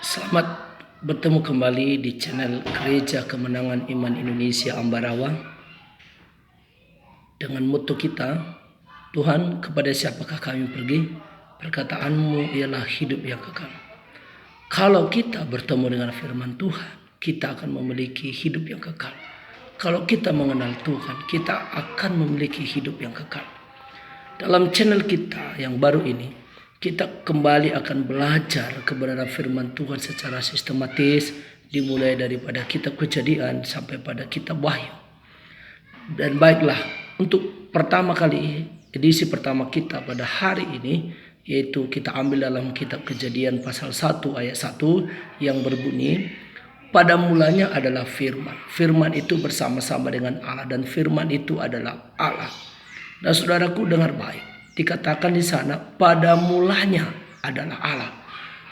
Selamat bertemu kembali di channel Gereja Kemenangan Iman Indonesia Ambarawa. Dengan motto kita, Tuhan, kepada siapakah kami pergi? Perkataanmu ialah hidup yang kekal. Kalau kita bertemu dengan firman Tuhan, kita akan memiliki hidup yang kekal. Kalau kita mengenal Tuhan, kita akan memiliki hidup yang kekal. Dalam channel kita yang baru ini, kita kembali akan belajar kebenaran firman Tuhan secara sistematis, dimulai daripada kitab Kejadian sampai pada kitab Wahyu. Dan baiklah, untuk pertama kali, edisi pertama kita pada hari ini, yaitu kita ambil dalam kitab Kejadian pasal 1 ayat 1 yang berbunyi, pada mulanya adalah firman. Firman itu bersama-sama dengan Allah dan firman itu adalah Allah. Nah, saudaraku, dengar baik. Dikatakan di sana, pada mulanya adalah Allah.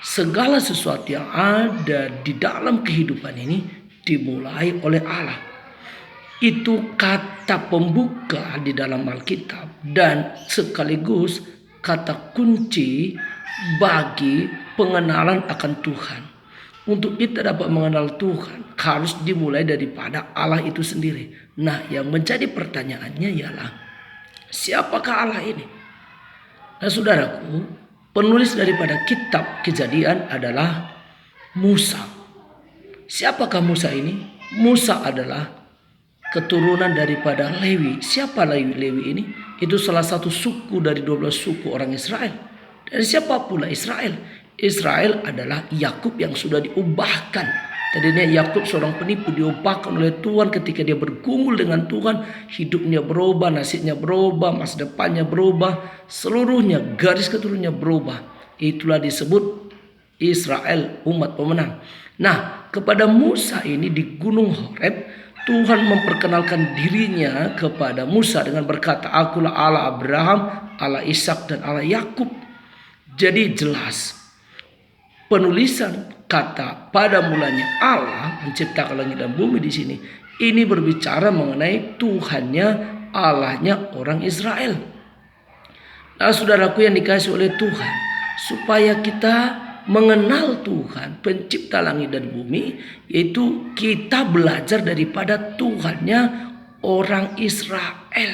Segala sesuatu yang ada di dalam kehidupan ini dimulai oleh Allah. Itu kata pembuka di dalam Alkitab dan sekaligus kata kunci bagi pengenalan akan Tuhan. Untuk kita dapat mengenal Tuhan harus dimulai daripada Allah itu sendiri. Nah, yang menjadi pertanyaannya ialah, siapakah Allah ini? Nah, saudaraku, penulis daripada kitab Kejadian adalah Musa. Siapakah Musa ini? Musa adalah keturunan daripada Lewi. Siapa Lewi ini? Itu salah satu suku dari 12 suku orang Israel. Dan siapa pula Israel? Israel adalah Yakub yang sudah diubahkan. Tadinya Yakub seorang penipu, diubahkan oleh Tuhan ketika dia bergumul dengan Tuhan. Hidupnya berubah, nasibnya berubah, masa depannya berubah. Seluruhnya, garis keturunannya berubah. Itulah disebut Israel, umat pemenang. Nah, kepada Musa ini di Gunung Horeb, Tuhan memperkenalkan dirinya kepada Musa dengan berkata, akulah Allah Abraham, Allah Ishak dan Allah Yakub. Jadi jelas penulisan kata pada mulanya Allah menciptakan langit dan bumi di sini, ini berbicara mengenai Tuhannya, Allahnya orang Israel. Nah, saudaraku yang dikasihi oleh Tuhan, supaya kita mengenal Tuhan pencipta langit dan bumi, yaitu kita belajar daripada Tuhannya orang Israel.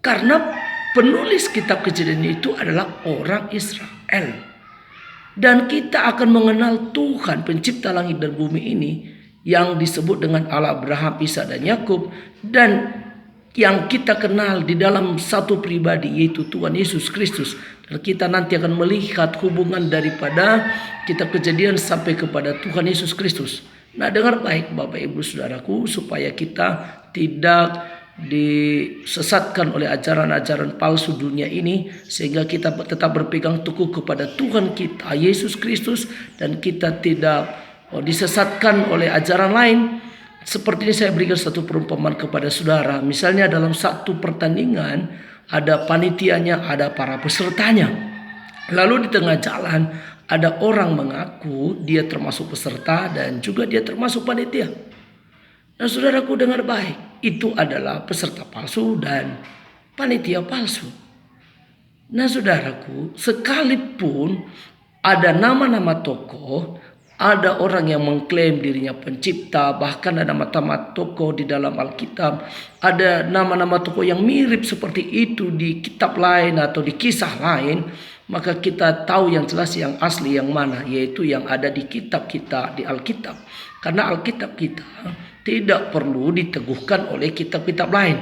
Karena penulis kitab Kejadian itu adalah orang Israel. Dan kita akan mengenal Tuhan pencipta langit dan bumi ini yang disebut dengan Allah Abraham, Ishak dan Yakub, dan yang kita kenal di dalam satu pribadi yaitu Tuhan Yesus Kristus. Dan kita nanti akan melihat hubungan daripada kitab Kejadian sampai kepada Tuhan Yesus Kristus. Nah, dengar baik Bapak Ibu Saudaraku, supaya kita tidak disesatkan oleh ajaran-ajaran palsu dunia ini, sehingga kita tetap berpegang teguh kepada Tuhan kita Yesus Kristus dan kita tidak disesatkan oleh ajaran lain. Seperti ini saya berikan satu perumpamaan kepada saudara. Misalnya dalam satu pertandingan ada panitianya, ada para pesertanya. Lalu di tengah jalan ada orang mengaku dia termasuk peserta dan juga dia termasuk panitia. Nah, saudaraku, dengar baik, itu adalah peserta palsu dan panitia palsu. Nah, saudaraku, sekalipun ada nama-nama tokoh, ada orang yang mengklaim dirinya pencipta, bahkan ada nama-nama tokoh di dalam Alkitab, ada nama-nama tokoh yang mirip seperti itu di kitab lain atau di kisah lain, maka kita tahu yang jelas yang asli yang mana, yaitu yang ada di kitab kita, di Alkitab. Karena Alkitab kita tidak perlu diteguhkan oleh kitab-kitab lain.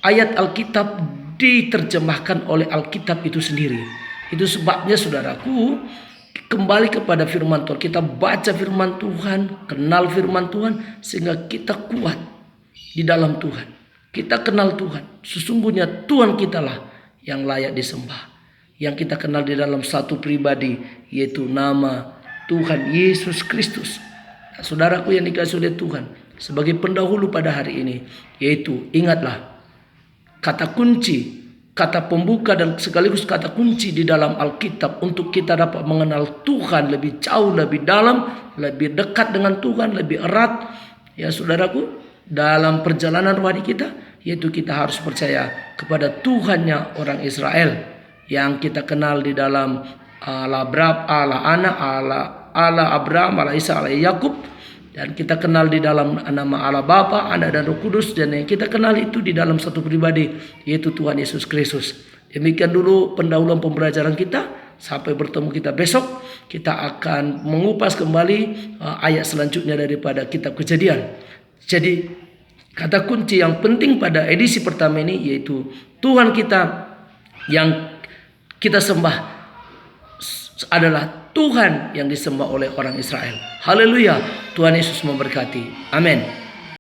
Ayat Alkitab diterjemahkan oleh Alkitab itu sendiri. Itu sebabnya saudaraku, kembali kepada firman Tuhan. Kita baca firman Tuhan, kenal firman Tuhan, sehingga kita kuat di dalam Tuhan. Kita kenal Tuhan. Sesungguhnya Tuhan kitalah yang layak disembah. Yang kita kenal di dalam satu pribadi, yaitu nama Tuhan Yesus Kristus. Nah, saudaraku yang dikasihi oleh Tuhan, sebagai pendahulu pada hari ini, yaitu ingatlah kata kunci, kata pembuka dan sekaligus kata kunci di dalam Alkitab untuk kita dapat mengenal Tuhan lebih jauh, lebih dalam, lebih dekat dengan Tuhan, lebih erat. Ya saudaraku, dalam perjalanan rohani kita, yaitu kita harus percaya kepada Tuhannya orang Israel yang kita kenal di dalam Allah Bapa, Allah Anak, Allah Allah Abraham, Allah Isa, Allah Yakub. Dan kita kenal di dalam nama Allah Bapa, Anak dan Roh Kudus. Dan yang kita kenal itu di dalam satu pribadi, yaitu Tuhan Yesus Kristus. Demikian dulu pendahuluan pembelajaran kita. Sampai bertemu kita besok. Kita akan mengupas kembali ayat selanjutnya daripada kitab Kejadian. Jadi kata kunci yang penting pada edisi pertama ini yaitu Tuhan kita yang kita sembah adalah Tuhan yang disembah oleh orang Israel. Haleluya. Tuhan Yesus memberkati. Amin.